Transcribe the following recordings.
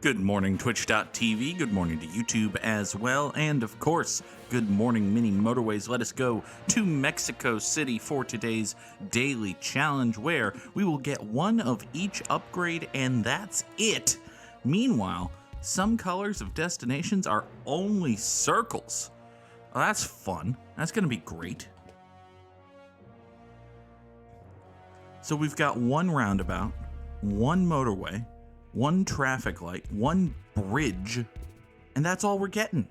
Good morning, Twitch.tv. Good morning to YouTube as well. And of course, good morning, Mini Motorways. Let us go to Mexico City for today's daily challenge, where we will get one of each upgrade, and that's it. Meanwhile, some colors of destinations are only circles. Well, that's fun. That's going to be great. So we've got one roundabout, one motorway, one traffic light, one bridge, and that's all we're getting.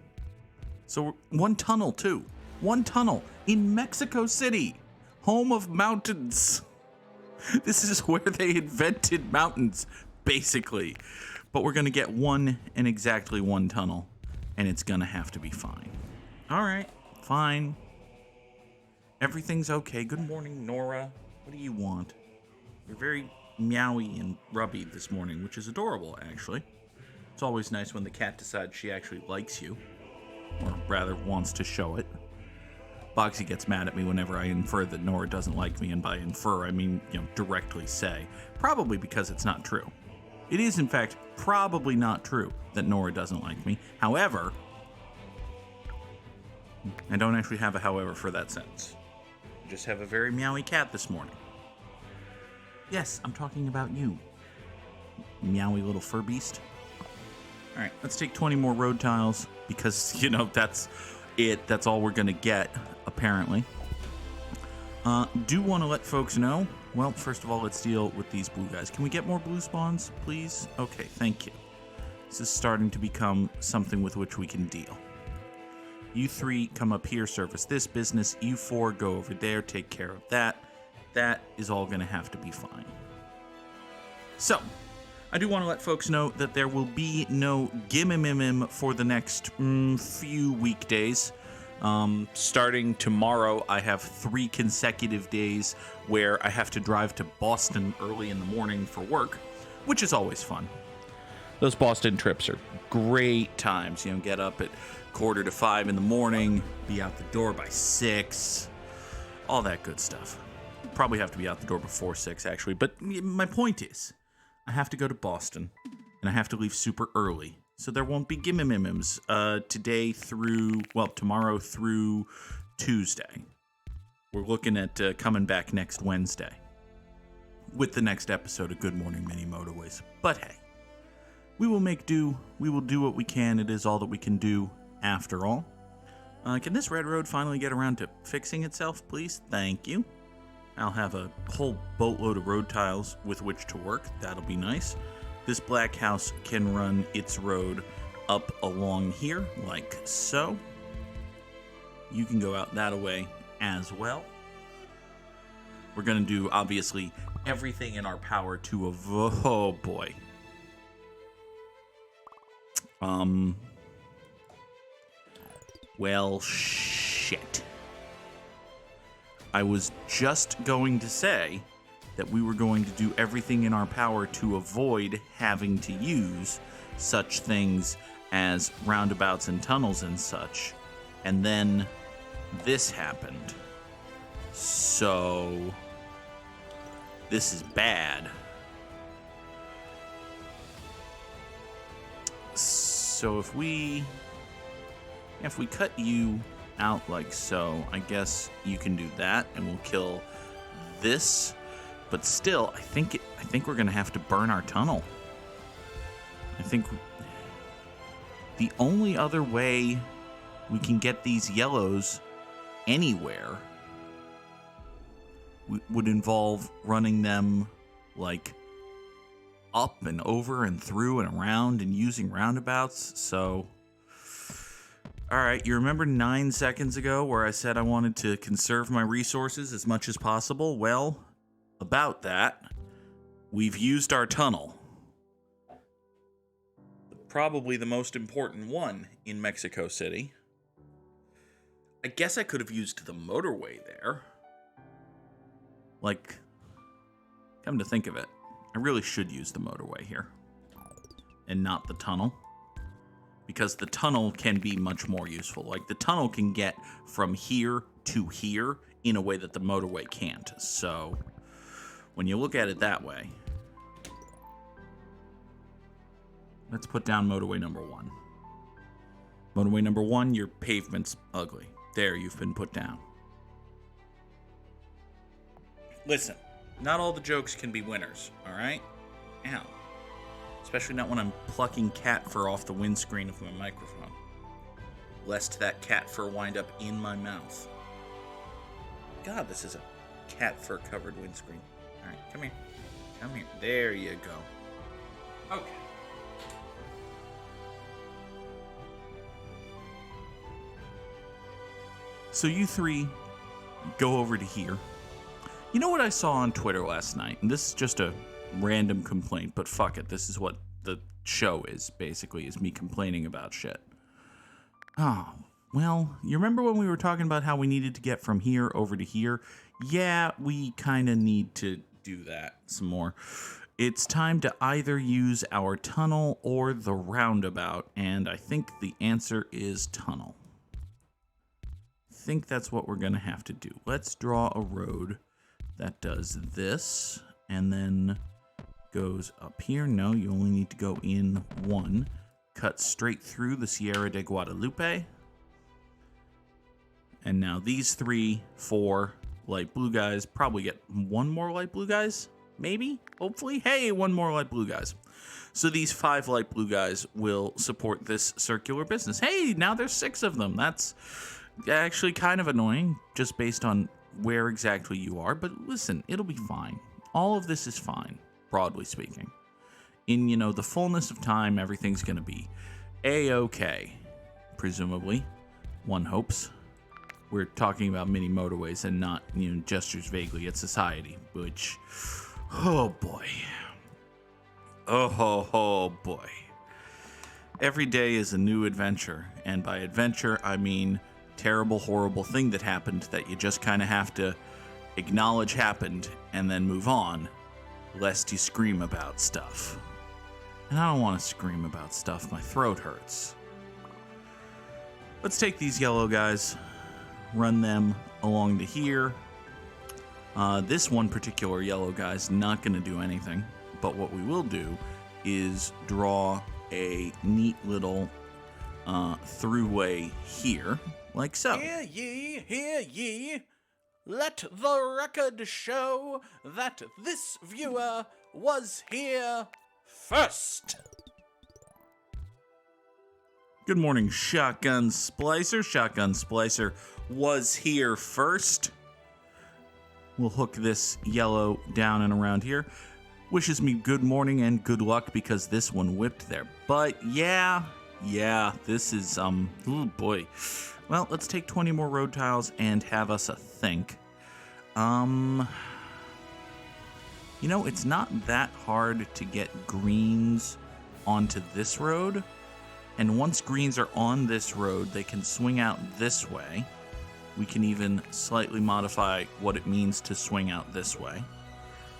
So one tunnel too. One tunnel in Mexico City, home of mountains. This is where they invented mountains, basically. But we're gonna get one and exactly one tunnel, and it's gonna have to be fine. All right, fine. Everything's okay. Good morning, Nora. What do you want? You're very meowy and rubby this morning, which is adorable, actually. It's always nice when the cat decides she actually likes you, or rather wants to show it. Boxy gets mad at me whenever I infer that Nora doesn't like me, and by infer I mean, directly say. Probably because it's not true. It is, in fact, probably not true that Nora doesn't like me. However, I don't actually have a however for that sentence. I just have a very meowy cat this morning. Yes, I'm talking about you, meowy little fur beast. All right, let's take 20 more road tiles because, that's it. That's all we're going to get, apparently. Do want to let folks know. Well, first of all, let's deal with these blue guys. Can we get more blue spawns, please? Okay, thank you. This is starting to become something with which we can deal. You three come up here, service this business. You four go over there, take care of that. That is all going to have to be fine. So, I do want to let folks know that there will be no Gimmimimim for the next few weekdays. Starting tomorrow, I have 3 consecutive days where I have to drive to Boston early in the morning for work, which is always fun. Those Boston trips are great times. Get up at 4:45 in the morning, be out the door by 6, all that good stuff. Probably have to be out the door before 6, actually. But my point is, I have to go to Boston, and I have to leave super early. So there won't be Gimmimims tomorrow through Tuesday. We're looking at coming back next Wednesday with the next episode of Good Morning Mini Motorways. But hey, we will make do. We will do what we can. It is all that we can do after all. Can this red road finally get around to fixing itself, please? Thank you. I'll have a whole boatload of road tiles with which to work. That'll be nice. This black house can run its road up along here, like so. You can go out that way as well. We're going to do, obviously, everything in our power to avoid... Oh, boy. Well, shit. I was just going to say that we were going to do everything in our power to avoid having to use such things as roundabouts and tunnels and such. And then this happened. So this is bad. So if we cut you out like so, I guess you can do that, and we'll kill this. But still, I think we're gonna have to burn our tunnel. I think the only other way we can get these yellows anywhere would involve running them like up and over and through and around and using roundabouts. So all right, you remember 9 seconds ago where I said I wanted to conserve my resources as much as possible? Well, about that, we've used our tunnel. Probably the most important one in Mexico City. I guess I could have used the motorway there. Like, come to think of it, I really should use the motorway here and not the tunnel. Because the tunnel can be much more useful. Like, the tunnel can get from here to here in a way that the motorway can't. So, when you look at it that way, Let's put down motorway number 1. Motorway number 1, your pavement's ugly. There, you've been put down. Listen, not all the jokes can be winners, alright? Ow. Especially not when I'm plucking cat fur off the windscreen of my microphone. Lest that cat fur wind up in my mouth. God, this is a cat fur covered windscreen. Alright, come here. Come here. There you go. Okay. So you three go over to here. You know what I saw on Twitter last night? And this is just a random complaint, but fuck it. This is what the show is, basically, is me complaining about shit. Oh, well, you remember when we were talking about how we needed to get from here over to here? Yeah, we kind of need to do that some more. It's time to either use our tunnel or the roundabout, and I think the answer is tunnel. I think that's what we're going to have to do. Let's draw a road that does this and then goes up here. No, you only need to go in one. Cut straight through the Sierra de Guadalupe. And now these 3, 4 light blue guys probably get 1 more light blue guys. Maybe, hopefully. Hey, 1 more light blue guys. So these 5 light blue guys will support this circular business. Hey, now there's 6 of them. That's actually kind of annoying, just based on where exactly you are. But listen, it'll be fine. All of this is fine, broadly speaking. In, the fullness of time, everything's going to be A-okay, presumably. One hopes. We're talking about mini motorways and not, gestures vaguely at society, which, oh boy. Oh boy. Every day is a new adventure, and by adventure, I mean terrible, horrible thing that happened that you just kind of have to acknowledge happened and then move on, lest you scream about stuff. And I don't want to scream about stuff, my throat hurts. Let's take these yellow guys, run them along to here. This one particular yellow guy's not going to do anything, but what we will do is draw a neat little throughway here, like so. Hear ye, let the record show that this viewer was here first. Good morning, Shotgun Splicer. Shotgun Splicer was here first. We'll hook this yellow down and around here. Wishes me good morning and good luck because this one whipped their butt. Yeah, this is, oh boy. Well, let's take 20 more road tiles and have us a think. It's not that hard to get greens onto this road. And once greens are on this road, they can swing out this way. We can even slightly modify what it means to swing out this way.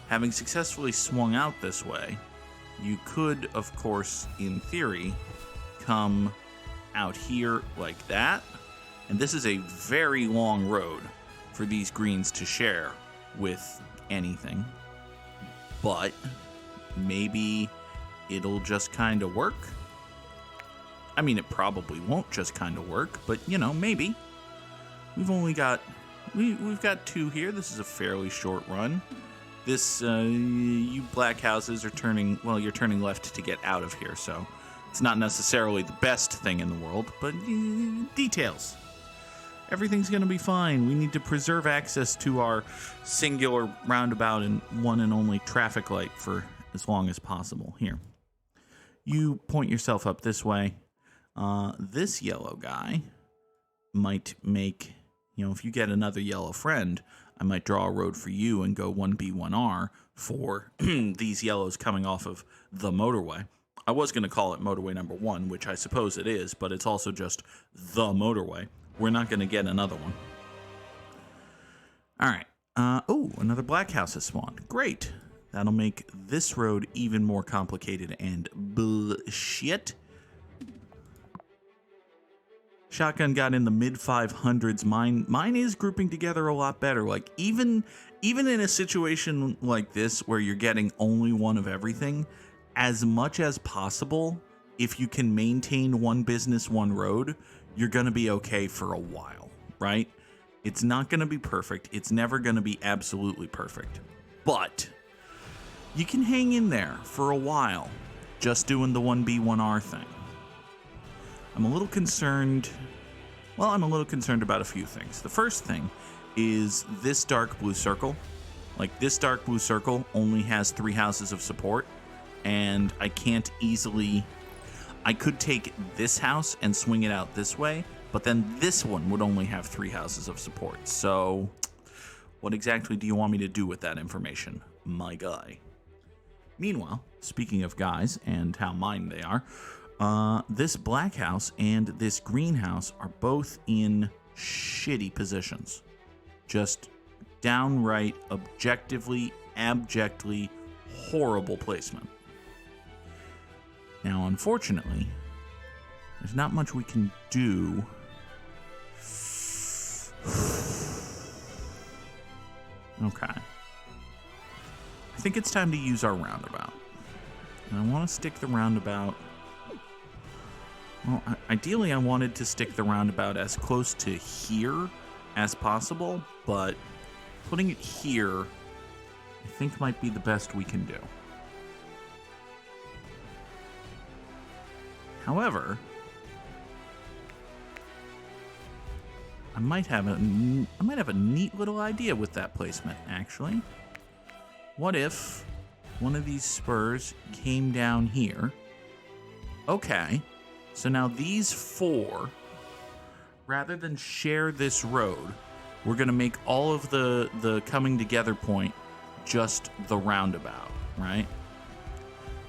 Having successfully swung out this way, you could, of course, in theory, come out here like that. And this is a very long road for these greens to share with anything. But maybe it'll just kind of work. I mean, it probably won't just kind of work, but, maybe. We've got 2 here. This is a fairly short run. This, you black houses are you're turning left to get out of here, so it's not necessarily the best thing in the world, but details. Everything's going to be fine. We need to preserve access to our singular roundabout and one and only traffic light for as long as possible. Here. You point yourself up this way. This yellow guy might make, if you get another yellow friend, I might draw a road for you and go 1B, 1R for these yellows coming off of the motorway. I was going to call it motorway number 1, which I suppose it is, but it's also just the motorway. We're not going to get another one. All right. Another black house has spawned. Great. That'll make this road even more complicated and bullshit. Shotgun got in the mid 500s. Mine is grouping together a lot better. Like even in a situation like this where you're getting only one of everything, as much as possible, if you can maintain one business, one road, you're going to be okay for a while, right? It's not going to be perfect. It's never going to be absolutely perfect. But you can hang in there for a while just doing the 1B, 1R thing. I'm a little concerned. Well, I'm a little concerned about a few things. The first thing is this dark blue circle. Like, this dark blue circle only has 3 houses of support, and I can't easily... I could take this house and swing it out this way, but then this one would only have 3 houses of support. So, what exactly do you want me to do with that information, my guy? Meanwhile, speaking of guys and how mine they are, this black house and this green house are both in shitty positions. Just downright, objectively, abjectly horrible placement. Now, unfortunately, there's not much we can do. Okay. I think it's time to use our roundabout. And I want to stick the roundabout... Well, ideally I wanted to stick the roundabout as close to here as possible, but putting it here, I think might be the best we can do. However, I might have a neat little idea with that placement, actually. What if one of these spurs came down here? Okay, so now these 4, rather than share this road, we're going to make all of the coming together point just the roundabout, right?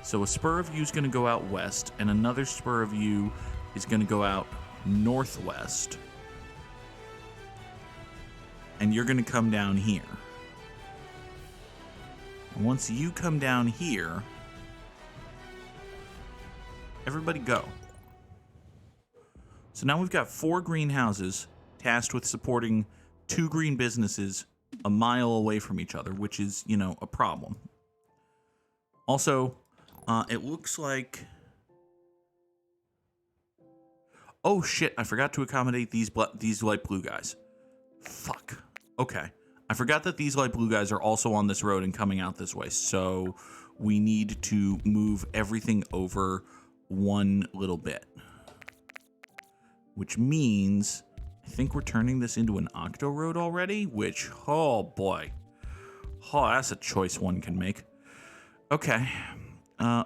So a spur of you is going to go out west, and another spur of you is going to go out northwest. And you're going to come down here. And once you come down here, everybody go. So now we've got 4 green houses tasked with supporting 2 green businesses a mile away from each other, which is, you know, a problem. Also, it looks like... Oh shit, I forgot to accommodate these light blue guys. Fuck. Okay. I forgot that these light blue guys are also on this road and coming out this way, so we need to move everything over one little bit. Which means, I think we're turning this into an octo road already, which, oh boy. Oh, that's a choice one can make. Okay.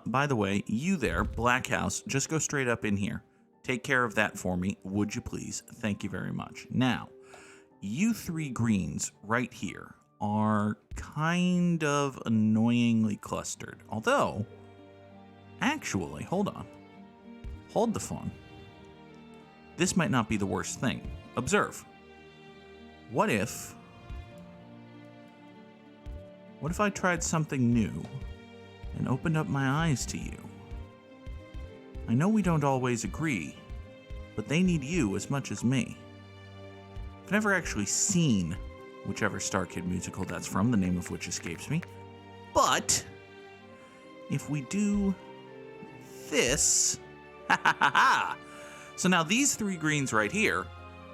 By the way, you there, Black House, just go straight up in here. Take care of that for me, would you please? Thank you very much. Now, you 3 greens right here are kind of annoyingly clustered. Although, actually, hold on. Hold the phone. This might not be the worst thing. Observe. What if I tried something new and opened up my eyes to you? I know we don't always agree, but they need you as much as me. I've never actually seen whichever Star Kid musical that's from, the name of which escapes me. But if we do this, ha ha ha ha! So now these 3 greens right here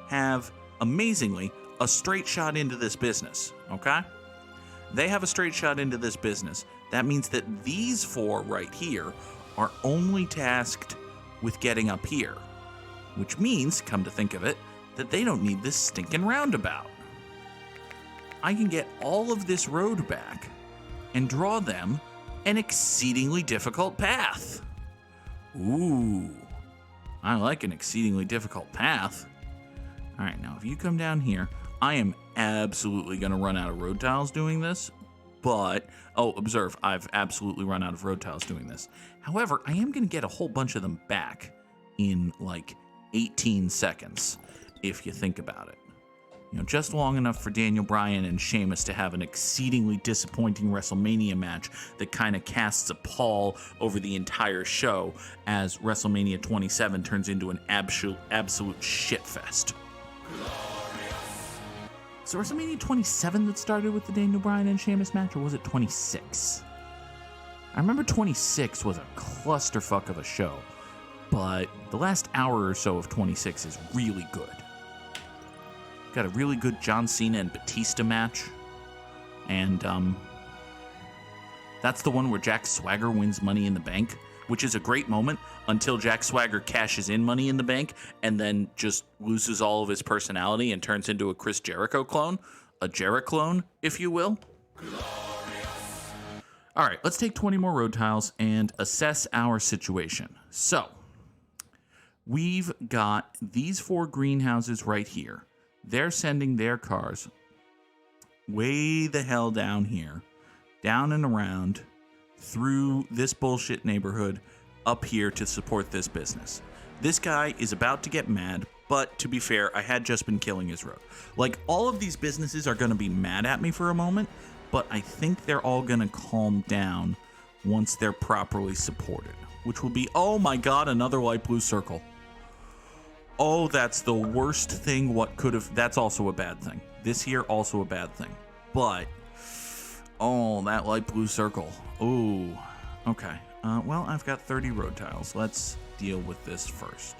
have, amazingly, a straight shot into this business, okay? They have a straight shot into this business. That means that these 4 right here are only tasked with getting up here. Which means, come to think of it, that they don't need this stinking roundabout. I can get all of this road back and draw them an exceedingly difficult path. Ooh, I like an exceedingly difficult path. All right, now if you come down here, I am absolutely going to run out of road tiles doing this, but, oh, observe, I've absolutely run out of road tiles doing this. However, I am going to get a whole bunch of them back in like 18 seconds, if you think about it. You know, just long enough for Daniel Bryan and Sheamus to have an exceedingly disappointing WrestleMania match that kind of casts a pall over the entire show as WrestleMania 27 turns into an absolute shitfest. So WrestleMania 27 that started with the Daniel Bryan and Sheamus match, or was it 26? I remember 26 was a clusterfuck of a show. but the last hour or so of 26 is really good. Got a really good John Cena and Batista match. And that's the one where Jack Swagger wins Money in the Bank, which is a great moment until Jack Swagger cashes in Money in the Bank and then just loses all of his personality and turns into a Chris Jericho clone, a Jericho clone, if you will. All right, let's take 20 more road tiles and assess our situation. So, we've got these 4 greenhouses right here. They're sending their cars way the hell down here, down and around, through this bullshit neighborhood, up here to support this business. This guy is about to get mad, but to be fair, I had just been killing his road. Like, all of these businesses are going to be mad at me for a moment, but I think they're all going to calm down once they're properly supported, which will be, oh my god, another light blue circle. Oh, that's the worst thing what could have... That's also a bad thing. This here, also a bad thing. But, oh, that light blue circle. Ooh, okay. Well, I've got 30 road tiles. Let's deal with this first.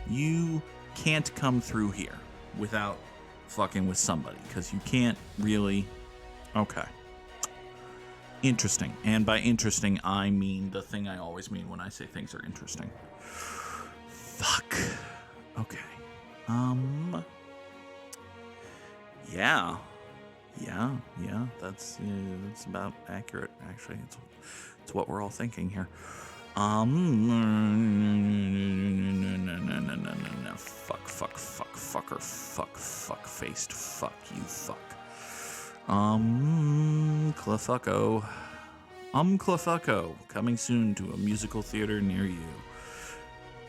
You can't come through here without fucking with somebody, because you can't really... Okay. Interesting. And by interesting, I mean the thing I always mean when I say things are interesting. Fuck. Okay. Yeah. That's about accurate. Actually, it's what we're all thinking here. No. Fuck-faced. Fuck you. Fuck. Clefucko. Clefucko. Coming soon to a musical theater near you.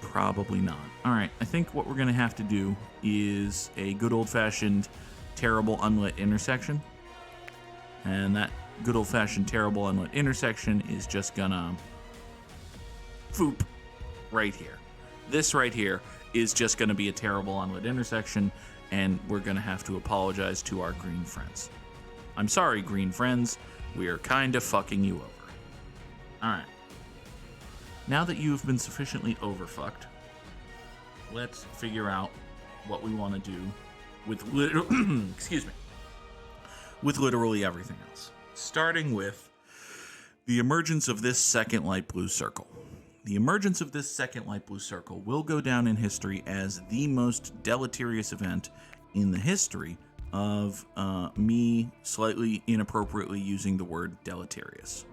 Probably not. All right, I think what we're going to have to do is a good old-fashioned terrible unlit intersection. And that good old-fashioned terrible unlit intersection is just gonna foop right here. This right here is just gonna be a terrible unlit intersection, and we're gonna have to apologize to our green friends. I'm sorry, green friends. We are kind of fucking you over. All right. Now that you've been sufficiently overfucked, let's figure out what we want to do with with literally everything else. Starting with the emergence of this second light blue circle. The emergence of this second light blue circle will go down in history as the most deleterious event in the history of me slightly inappropriately using the word deleterious.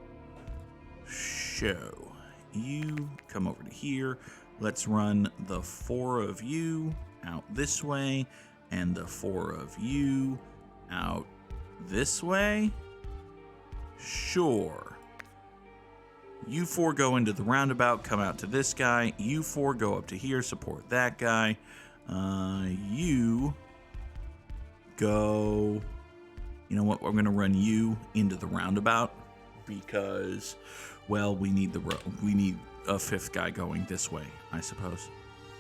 So, you come over to here. Let's run the 4 of you out this way and the 4 of you out this way. Sure. You 4 go into the roundabout, come out to this guy. You 4 go up to here, support that guy. You go... You know what? We're going to run you into the roundabout because, well, we need the road. We need a 5th guy going this way, I suppose.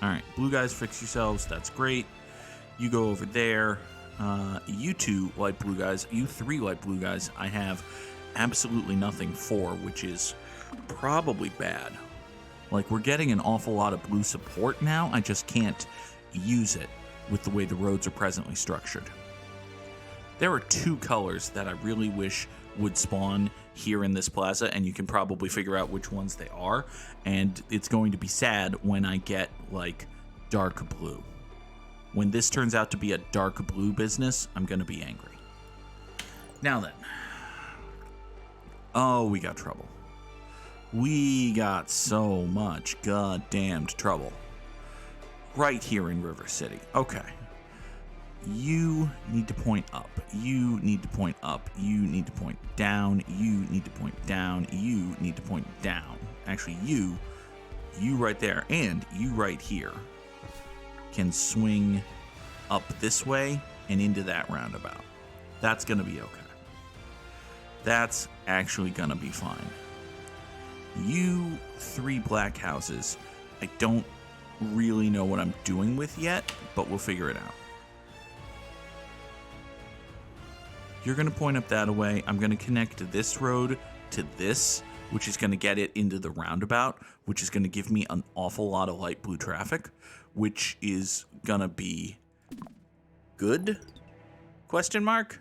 All right, blue guys, fix yourselves. That's great. You go over there. You 2 light blue guys, you 3 light blue guys, I have absolutely nothing for, which is probably bad. Like, we're getting an awful lot of blue support now. I just can't use it with the way the roads are presently structured. There are 2 colors that I really wish would spawn here in this plaza, and you can probably figure out which ones they are, and it's going to be sad when I get, like, dark blue. When this turns out to be a dark blue business, I'm going to be angry. Now then. Oh, we got trouble. We got so much goddamned trouble. Right here in River City. Okay. You need to point up. You need to point up. You need to point down. You need to point down. You need to point down. Actually, you right there, and you right here can swing up this way and into that roundabout. That's going to be okay. That's actually going to be fine. You 3 black houses, I don't really know what I'm doing with yet, but we'll figure it out. You're going to point up that way. I'm going to connect this road to this which is going to get it into the roundabout, which is going to give me an awful lot of light blue traffic, which is going to be good? Question mark?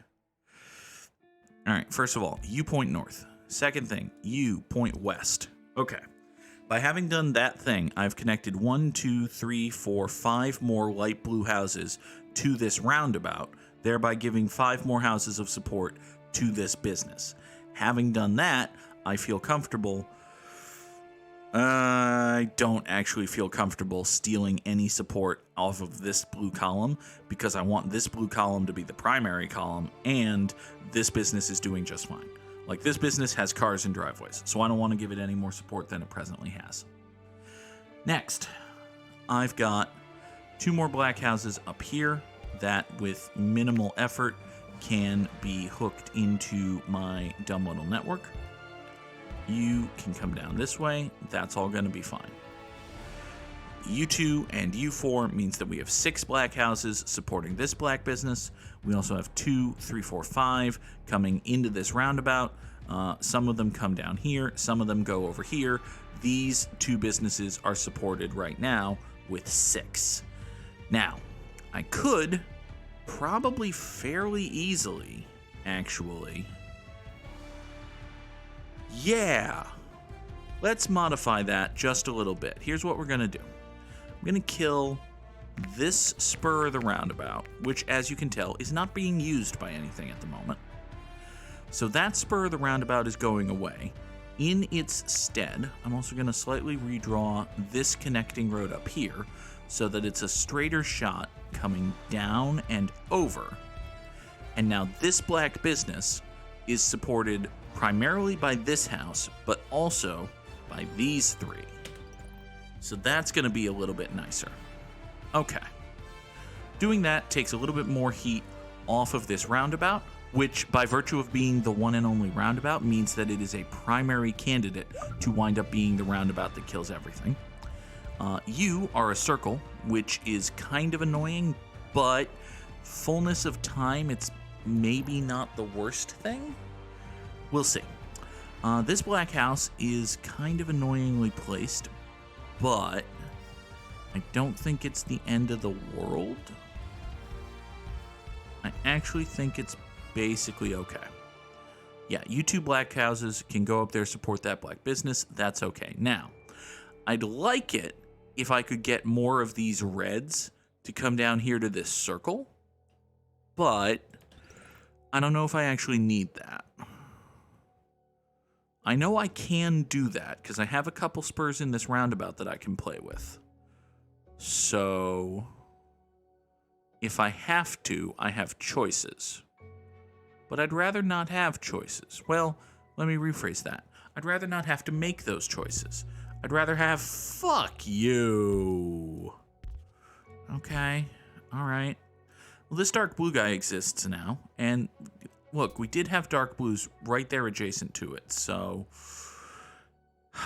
All right, first of all, you point north. Second thing, you point west. Okay. By having done that thing, I've connected 1, 2, 3, 4, 5 more light blue houses to this roundabout, thereby giving 5 more houses of support to this business. Having done that, I feel comfortable. I don't actually feel comfortable stealing any support off of this blue column because I want this blue column to be the primary column, and this business is doing just fine. Like, this business has cars and driveways, so I don't want to give it any more support than it presently has. Next, I've got 2 more black houses up here that, with minimal effort, can be hooked into my dumb little network. You can come down this way. That's all going to be fine. U2 and U4 means that we have 6 black houses supporting this black business. We also have 2, 3, 4, 5 coming into this roundabout. Some of them come down here. Some of them go over here. These 2 businesses are supported right now with 6. Now, I could probably fairly easily, actually. Yeah. Let's modify that just a little bit. Here's what we're going to do. I'm going to kill this spur of the roundabout, which, as you can tell, is not being used by anything at the moment. So that spur of the roundabout is going away. In its stead, I'm also going to slightly redraw this connecting road up here so that it's a straighter shot coming down and over. And now this black business is supported primarily by this house, but also by these 3. So that's going to be a little bit nicer. Okay. Doing that takes a little bit more heat off of this roundabout, which, by virtue of being the one and only roundabout, means that it is a primary candidate to wind up being the roundabout that kills everything. You are a circle, which is kind of annoying, but fullness of time, it's maybe not the worst thing. We'll see. This black house is kind of annoyingly placed, but I don't think it's the end of the world. I actually think it's basically okay. Yeah, you 2 black houses can go up there, support that black business. That's okay. Now, I'd like it if I could get more of these reds to come down here to this circle, but I don't know if I actually need that. I know I can do that because I have a couple spurs in this roundabout that I can play with. So if I have to, I have choices. But I'd rather not have choices. Well, let me rephrase that. I'd rather not have to make those choices. I'd rather have fuck you. Okay. All right. Well, this dark blue guy exists now, and look, we did have dark blues right there adjacent to it, so...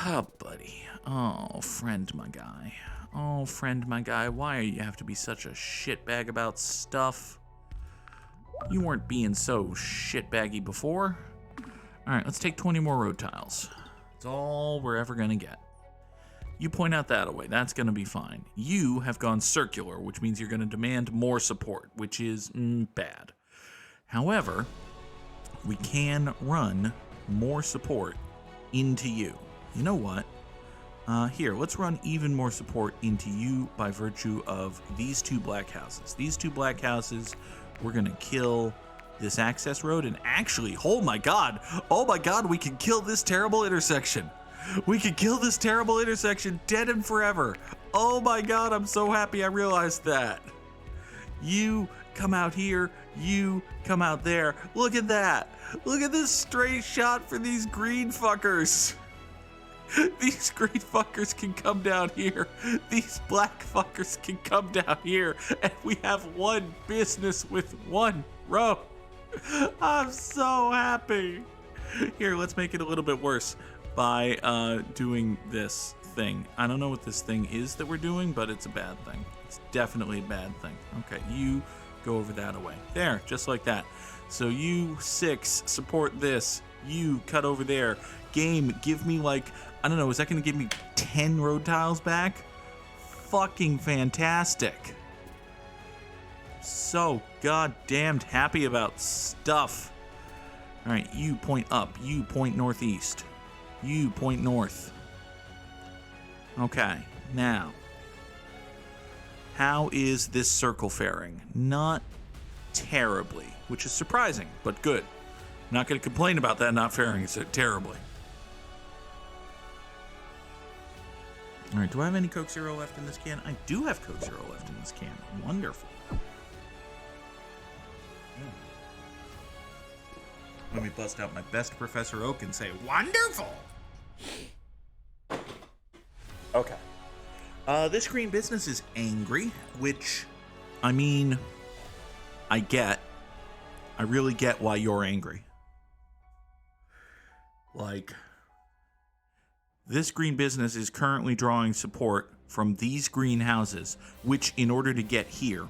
Oh, buddy. Oh, friend, my guy. Oh, friend, my guy. Why do you have to be such a shitbag about stuff? You weren't being so shitbaggy before. Alright, let's take 20 more road tiles. That's all we're ever gonna get. You point out that away. That's gonna be fine. You have gone circular, which means you're gonna demand more support, which is bad. However, we can run more support into you. You know what? Here, let's run even more support into you by virtue of these 2 black houses. These 2 black houses, we're going to kill this access road. And actually, oh my god, we can kill this terrible intersection. We can kill this terrible intersection dead and forever. Oh my god, I'm so happy I realized that. You come out here, you come out there. Look at that. Look at this straight shot for these green fuckers. These green fuckers can come down here. These black fuckers can come down here. And we have one business with one row. I'm so happy. Here, let's make it a little bit worse by doing this thing. I don't know what this thing is that we're doing, but it's a bad thing. It's definitely a bad thing. Okay, you go over that away. There, just like that. So you 6 support this. You cut over there. game give me like, I don't know, is that going to give me 10 road tiles back? Fucking fantastic. So goddamned happy about stuff. All right, you point up, you point northeast, you point north. Okay, now, how is this circle faring? Not terribly, which is surprising, but good. Not going to complain about that not faring so terribly. All right, do I have any Coke Zero left in this can? I do have Coke Zero left in this can. Wonderful. Let me bust out my best Professor Oak and say, wonderful! Okay. This green business is angry, which, I mean, I really get why you're angry. Like, this green business is currently drawing support from these greenhouses, which, in order to get here,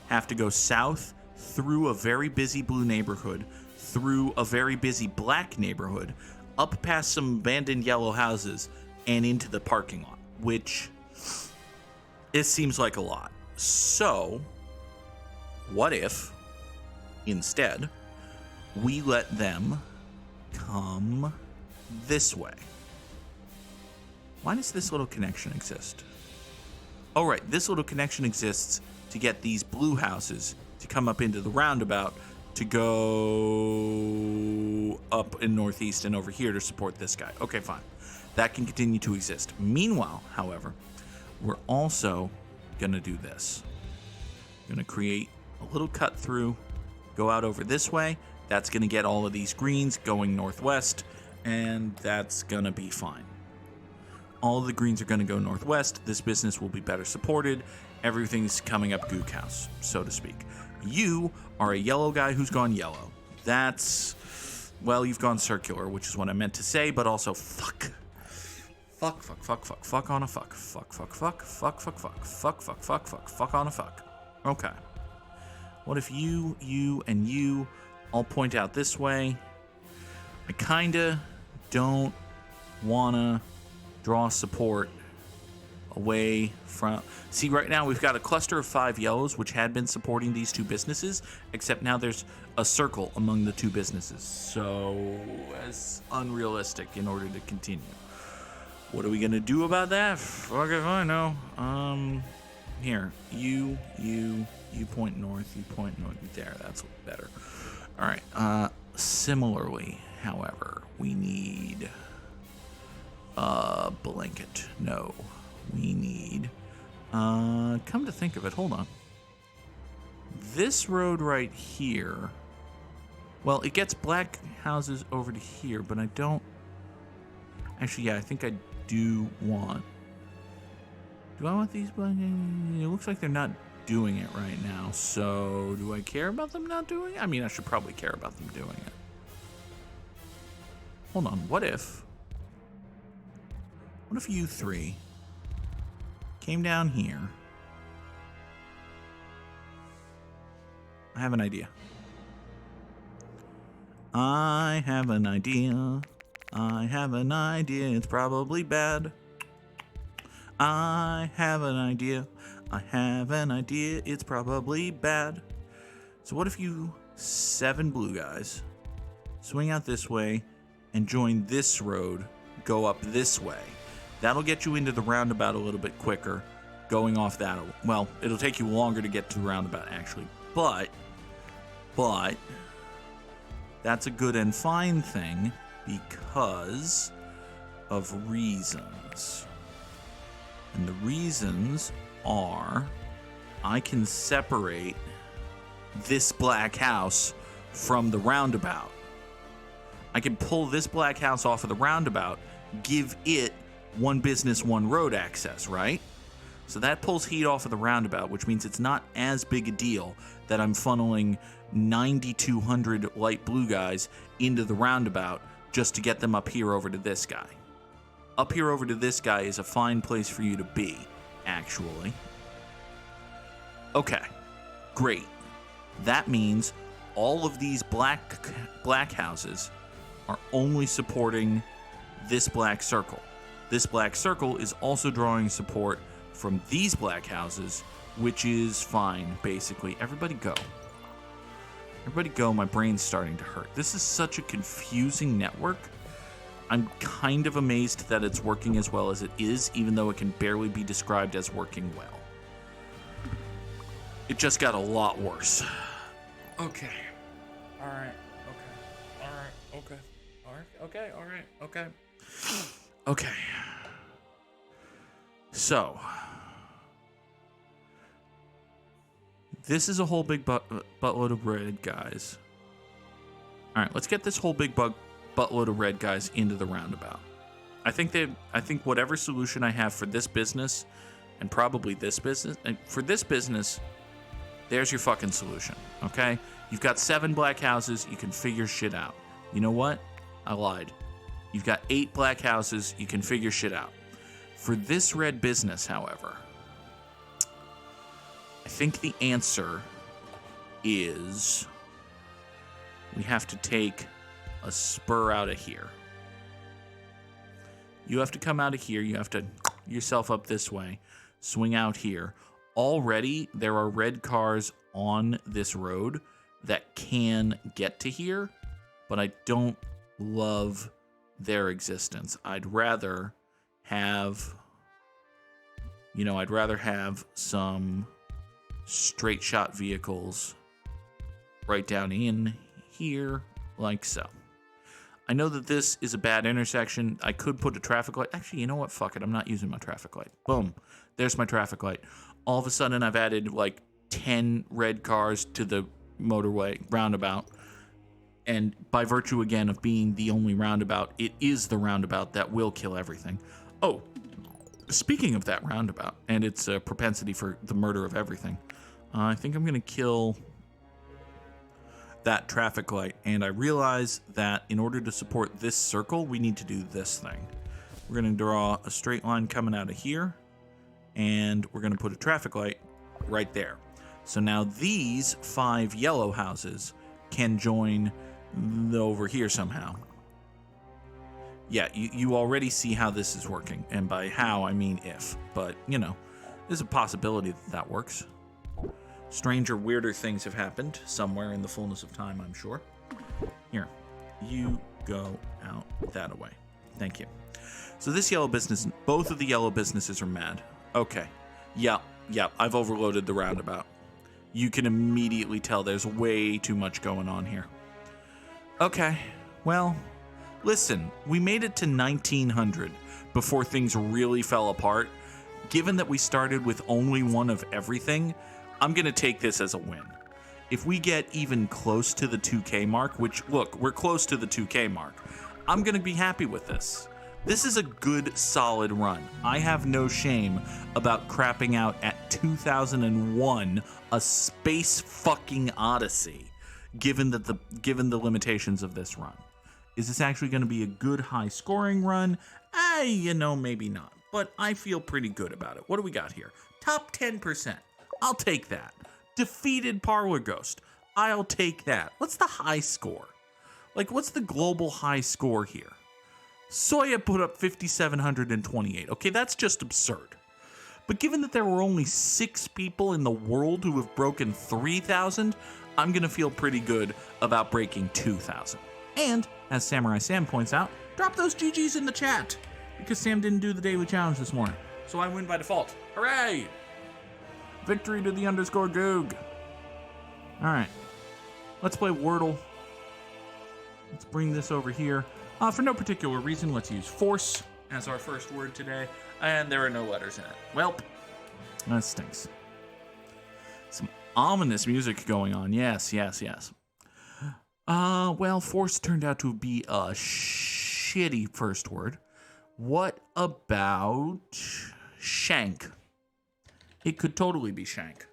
have to go south through a very busy blue neighborhood, through a very busy black neighborhood, up past some abandoned yellow houses, and into the parking lot, which it seems like a lot. So, what if, instead, we let them come this way? Why does this little connection exist? Oh, right, this little connection exists to get these blue houses to come up into the roundabout to go up in northeast and over here to support this guy. Okay, fine. That can continue to exist. Meanwhile, however, we're also going to do this. Going to create a little cut through, go out over this way. That's going to get all of these greens going northwest, and that's going to be fine. All of the greens are going to go northwest. This business will be better supported. Everything's coming up Goog House, so to speak. You are a yellow guy who's gone yellow. That's, well, you've gone circular, which is what I meant to say, but also fuck. Fuck on a fuck. Fuck on a fuck. Okay. What if you, and you all point out this way? I kinda don't wanna draw support away from... See, right now we've got a cluster of 5 yellows, which had been supporting these two businesses, except now there's a circle among the two businesses. So, it's unrealistic in order to continue. What are we gonna do about that? Fuck if I know. Here, you point north, you point north. There, that's better. All right. Similarly, however, we need a blanket. No, we need. Come to think of it, hold on. This road right here. Well, it gets black houses over to here, but I don't. Actually, yeah, I think I do want. Do I want these black? It looks like they're not doing it right now. So, do I care about them not doing it? I mean, I should probably care about them doing it. Hold on. What if you three came down here? I have an idea. I have an idea. It's probably bad. I have an idea. It's probably bad. So what if you 7 blue guys swing out this way and join this road, go up this way? That'll get you into the roundabout a little bit quicker, going off that. Well, it'll take you longer to get to the roundabout, actually. But that's a good and fine thing because of reasons. And the reasons are I can separate this black house from the roundabout. I can pull this black house off of the roundabout, give it one business, one road access, right? So that pulls heat off of the roundabout, which means it's not as big a deal that I'm funneling 9,200 light blue guys into the roundabout just to get them up here over to this guy. Up here over to this guy is a fine place for you to be, actually. Okay, great. That means all of these black houses are only supporting this black circle. This black circle is also drawing support from these black houses, which is fine, basically. Everybody go. Everybody go, my brain's starting to hurt. This is such a confusing network. I'm kind of amazed that it's working as well as it is, even though it can barely be described as working well. It just got a lot worse. Okay. Alright. Okay. Alright. Okay. Alright. Okay. Alright. Okay. Okay. So, this is a whole big buttload of red guys. All right, let's get this whole big buttload of red guys into the roundabout. I think whatever solution I have for this business, and probably this business, and for this business, there's your fucking solution. Okay, you've got 7 black houses. You can figure shit out. You know what? I lied. You've got 8 black houses. You can figure shit out. For this red business, however, I think the answer is we have to take a spur out of here. You have to come out of here. You have to yourself up this way, swing out here. Already, there are red cars on this road that can get to here, but I don't love their existence. I'd rather have, some straight shot vehicles right down in here, like so. I know that this is a bad intersection. I could put a traffic light. Actually, you know what? Fuck it. I'm not using my traffic light. Boom. There's my traffic light. All of a sudden, I've added like 10 red cars to the motorway roundabout. And by virtue, again, of being the only roundabout, it is the roundabout that will kill everything. Oh, speaking of that roundabout and its propensity for the murder of everything, I think I'm going to kill that traffic light. And I realize that in order to support this circle, we need to do this thing. We're going to draw a straight line coming out of here, and we're going to put a traffic light right there. So now these 5 yellow houses can join over here somehow. Yeah, you already see how this is working. And by how, I mean if. But, there's a possibility that works. Stranger, weirder things have happened somewhere in the fullness of time, I'm sure. Here, you go out that way. Thank you. So this yellow business, both of the yellow businesses are mad. Okay. Yeah, I've overloaded the roundabout. You can immediately tell there's way too much going on here. Okay, well, listen, we made it to 1900 before things really fell apart. Given that we started with only one of everything, I'm going to take this as a win. If we get even close to the 2K mark, which, look, we're close to the 2K mark, I'm going to be happy with this. This is a good, solid run. I have no shame about crapping out at 2001, a space fucking odyssey, given the limitations of this run. Is this actually going to be a good high scoring run? Maybe not. But I feel pretty good about it. What do we got here? Top 10%. I'll take that. Defeated Parlor Ghost. I'll take that. What's the high score? What's the global high score here? Soya put up 5,728. Okay, that's just absurd. But given that there were only 6 people in the world who have broken 3,000, I'm going to feel pretty good about breaking 2,000. And, as Samurai Sam points out, drop those GGs in the chat, because Sam didn't do the daily challenge this morning. So I win by default. Hooray! Victory to the _ Goog. Alright. Let's play Wordle. Let's bring this over here. For no particular reason, let's use force as our first word today. And there are no letters in it. Welp. That stinks. Some ominous music going on. Yes. Well, force turned out to be a shitty first word. What about shank? It could totally be shank.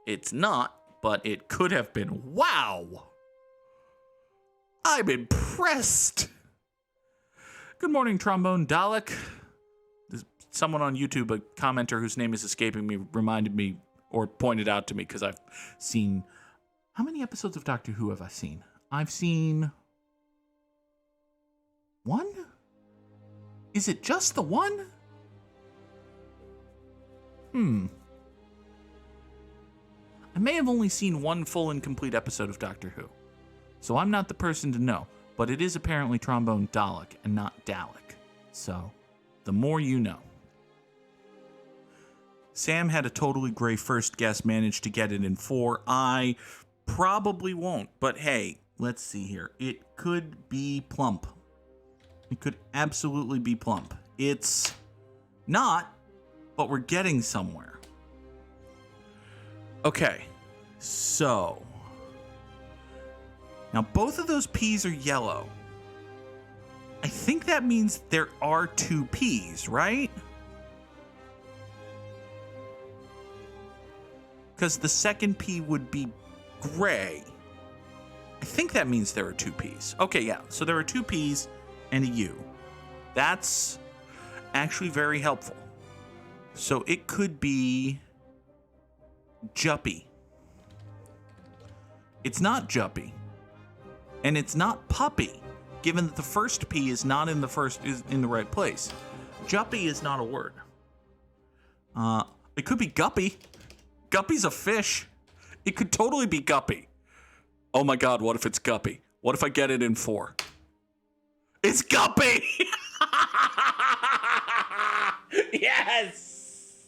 It's not, but it could have been. Wow! I'm impressed! Good morning, Trombone Dalek. Someone on YouTube, a commenter whose name is escaping me, reminded me or pointed out to me because I've seen... How many episodes of Doctor Who have I seen? I've seen... 1? Is it just the one? I may have only seen one full and complete episode of Doctor Who, so I'm not the person to know, but it is apparently Trombone Dalek and not Dalek. So, the more you know. Sam had a totally gray first guess, managed to get it in 4. I probably won't, but hey, let's see here. It could be Plump. It could absolutely be Plump. It's not, but we're getting somewhere. Okay, so now both of those peas are yellow. I think that means there are 2 peas, right? Because the second pea would be gray. I think that means there are 2 peas. Okay, yeah, so there are 2 peas and a U. That's actually very helpful. So it could be Juppy. It's not Juppy. And it's not Puppy, given that the first P is not in the right place. Juppy is not a word. It could be Guppy. Guppy's a fish. It could totally be Guppy. Oh my god, what if it's Guppy? What if I get it in 4? It's Guppy! Yes!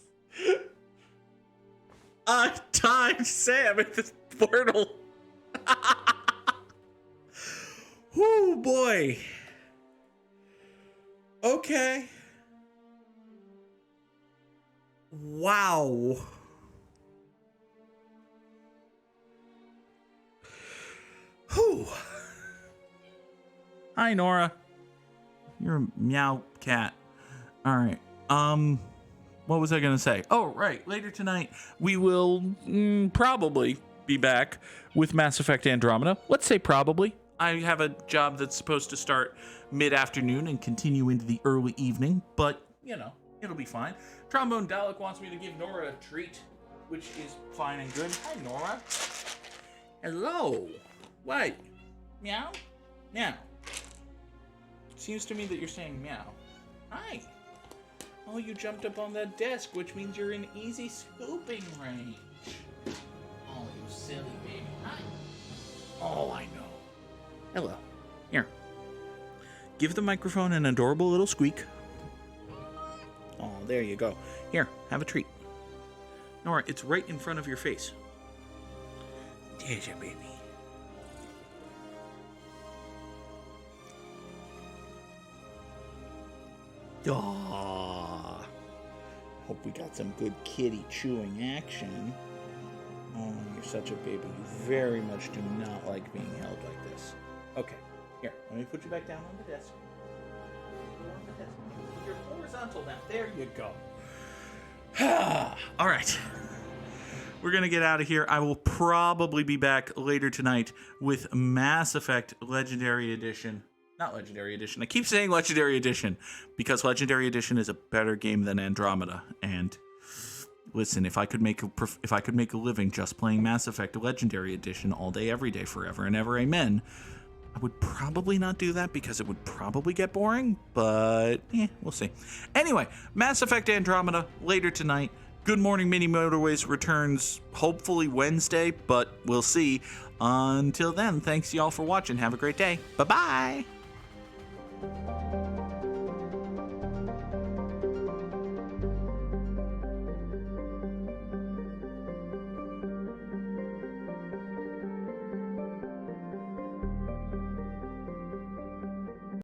I timed Sam at the portal. Whoo, boy. Okay. Wow. Whew. Hi, Nora. You're a meow cat. All right. What was I going to say? Oh, right. Later tonight, we will probably be back with Mass Effect Andromeda. Let's say probably. I have a job that's supposed to start mid-afternoon and continue into the early evening, but, you know, it'll be fine. Trombone Dalek wants me to give Nora a treat, which is fine and good. Hi, Nora. Hello. What? Meow? Meow. Seems to me that you're saying meow. Hi. Oh, you jumped up on that desk, which means you're in easy scooping range. Oh, you silly baby. Hi. Oh, I know. Hello. Here. Give the microphone an adorable little squeak. Oh, there you go. Here, have a treat. Nora, it's right in front of your face. There's your baby. Aww. Hope we got some good kitty chewing action. Oh, you're such a baby. You very much do not like being held like this. Okay, here, let me put you back down on the desk. You're horizontal now. There you go. All right. We're going to get out of here. I will probably be back later tonight with Mass Effect Legendary Edition. Not Legendary Edition. I keep saying Legendary Edition because Legendary Edition is a better game than Andromeda. And listen, if I could make a living just playing Mass Effect Legendary Edition all day, every day, forever and ever, amen, I would probably not do that because it would probably get boring. But we'll see. Anyway, Mass Effect Andromeda later tonight. Good Morning Mini Motorways returns hopefully Wednesday, but we'll see. Until then, thanks y'all for watching. Have a great day. Bye-bye.